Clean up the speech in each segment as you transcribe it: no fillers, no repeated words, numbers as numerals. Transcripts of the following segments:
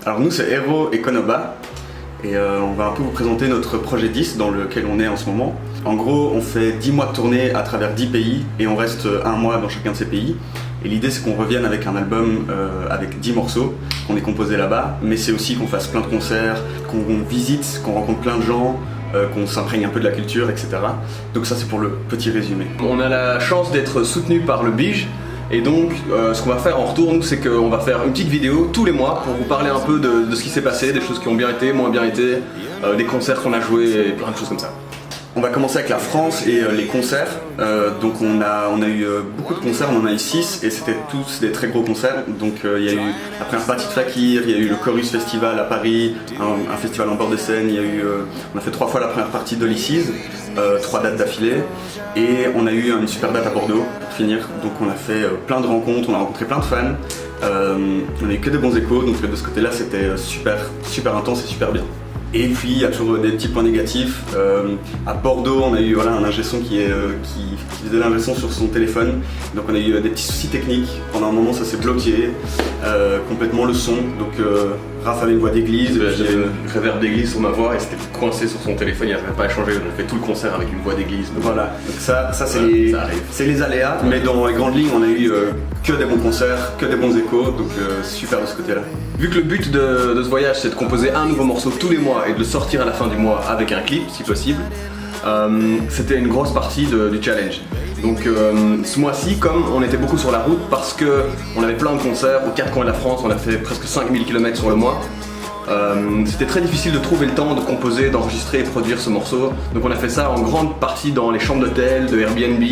Alors nous c'est Hero et Konoba et on va un peu vous présenter notre projet 10 dans lequel on est en ce moment. En gros on fait 10 mois de tournée à travers 10 pays et on reste un mois dans chacun de ces pays. Et l'idée c'est qu'on revienne avec un album avec 10 morceaux qu'on ait composés là-bas, mais c'est aussi qu'on fasse plein de concerts, qu'on visite, qu'on rencontre plein de gens, qu'on s'imprègne un peu de la culture, etc. Donc ça c'est pour le petit résumé. On a la chance d'être soutenu par le Bige. Et donc, ce qu'on va faire en retour, nous, c'est qu'on va faire une petite vidéo tous les mois pour vous parler un peu de ce qui s'est passé, des choses qui ont bien été, moins bien été, des concerts qu'on a joués et plein de choses comme ça. On va commencer avec la France et les concerts. Donc on a eu beaucoup de concerts, on en a eu 6 et c'était tous des très gros concerts. Donc il y a eu la première partie de Fakir, il y a eu le Chorus Festival à Paris, un festival en bord de Seine, il y a eu, on a fait 3 fois la première partie d'Olysses, 3 dates d'affilée. Et on a eu une super date à Bordeaux pour finir. Donc on a fait plein de rencontres, on a rencontré plein de fans. On a eu que des bons échos, donc de ce côté-là c'était super intense et super bien. Et puis il y a toujours des petits points négatifs. À Bordeaux, on a eu un ingé son qui faisait l'ingé son sur son téléphone. Donc on a eu des petits soucis techniques. Pendant un moment, ça s'est bloqué complètement le son. Donc Raph avait une voix d'église. J'avais une réverb d'église sur ma voix et c'était coincé sur son téléphone. Il n'arrivait pas à changer. On a fait tout le concert avec une voix d'église. Voilà. Donc ça c'est les aléas. Mais dans les grandes lignes, on a eu que des bons concerts, que des bons échos. Donc super de ce côté-là. Vu que le but de ce voyage c'est de composer un nouveau morceau tous les mois et de le sortir à la fin du mois avec un clip si possible, c'était une grosse partie du challenge. Donc ce mois-ci, comme on était beaucoup sur la route parce qu'on avait plein de concerts aux 4 coins de la France, on a fait presque 5000 km sur le mois, c'était très difficile de trouver le temps de composer, d'enregistrer et produire ce morceau. Donc on a fait ça en grande partie dans les chambres d'hôtel, de Airbnb,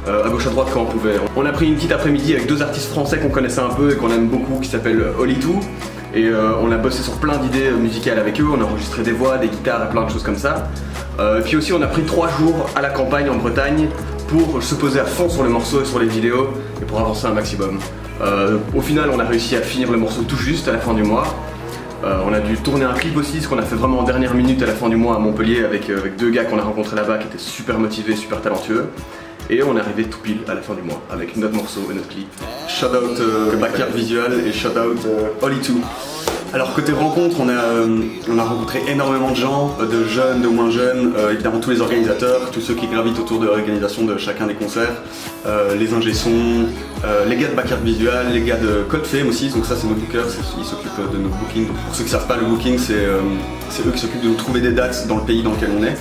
à gauche à droite quand on pouvait. On a pris une petite après-midi avec 2 artistes français qu'on connaissait un peu et qu'on aime beaucoup qui s'appellent Oli2. Et on a bossé sur plein d'idées musicales avec eux, on a enregistré des voix, des guitares et plein de choses comme ça. Puis aussi on a pris 3 jours à la campagne en Bretagne pour se poser à fond sur les morceaux et sur les vidéos et pour avancer un maximum. Au final on a réussi à finir le morceau tout juste à la fin du mois. On a dû tourner un clip aussi, ce qu'on a fait vraiment en dernière minute à la fin du mois à Montpellier avec 2 gars qu'on a rencontrés là-bas qui étaient super motivés, super talentueux. Et on est arrivé tout pile à la fin du mois avec notre morceau et notre clip. Shout out Backyard Visual et shout out Oli2. Alors côté rencontre, on a rencontré énormément de gens, de jeunes, de moins jeunes, évidemment tous les organisateurs, tous ceux qui gravitent autour de l'organisation de chacun des concerts, les ingé sons, les gars de Backyard Visual, les gars de Cold Fame aussi, donc ça c'est nos bookers, ils s'occupent de nos bookings. Donc, pour ceux qui ne savent pas, le booking c'est eux qui s'occupent de nous trouver des dates dans le pays dans lequel on est,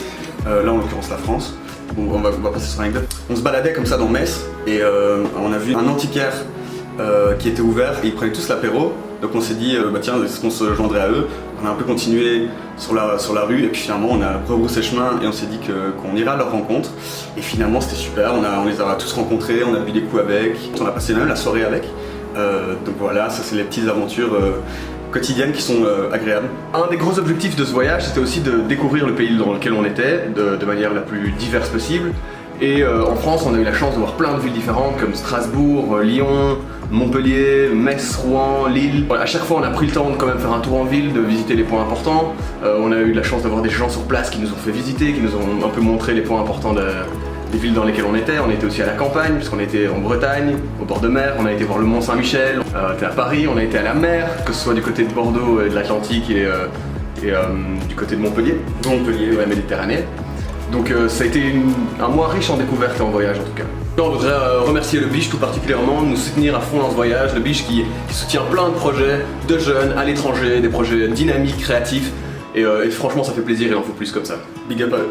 là en l'occurrence la France. Bon, on va passer sur l'anecdote. On se baladait comme ça dans Metz et on a vu un antiquaire qui était ouvert et ils prenaient tous l'apéro. Donc on s'est dit tiens, est-ce qu'on se joindrait à eux? On a un peu continué sur la rue et puis finalement on a rebroussé chemin et on s'est dit qu'on irait à leur rencontre. Et finalement c'était super, on les a tous rencontrés, on a bu des coups avec, on a passé même la soirée avec. Donc voilà, ça c'est les petites aventures quotidiennes qui sont agréables. Un des gros objectifs de ce voyage c'était aussi de découvrir le pays dans lequel on était de manière la plus diverse possible. Et en France on a eu la chance de voir plein de villes différentes comme Strasbourg, Lyon, Montpellier, Metz, Rouen, Lille. À chaque fois on a pris le temps de quand même faire un tour en ville, de visiter les points importants. On a eu la chance d'avoir des gens sur place qui nous ont fait visiter, qui nous ont un peu montré les points importants des villes dans lesquelles on était. On était aussi à la campagne, puisqu'on était en Bretagne, au bord de mer, on a été voir le Mont Saint-Michel, on était à Paris, on a été à la mer, que ce soit du côté de Bordeaux et de l'Atlantique et du côté de Montpellier, la Méditerranée. Donc ça a été un mois riche en découvertes et en voyage en tout cas. On voudrait remercier le Bige tout particulièrement, de nous soutenir à fond dans ce voyage. Le Bige qui soutient plein de projets de jeunes à l'étranger, des projets dynamiques, créatifs. Et franchement ça fait plaisir, il en faut plus comme ça. Big up à eux.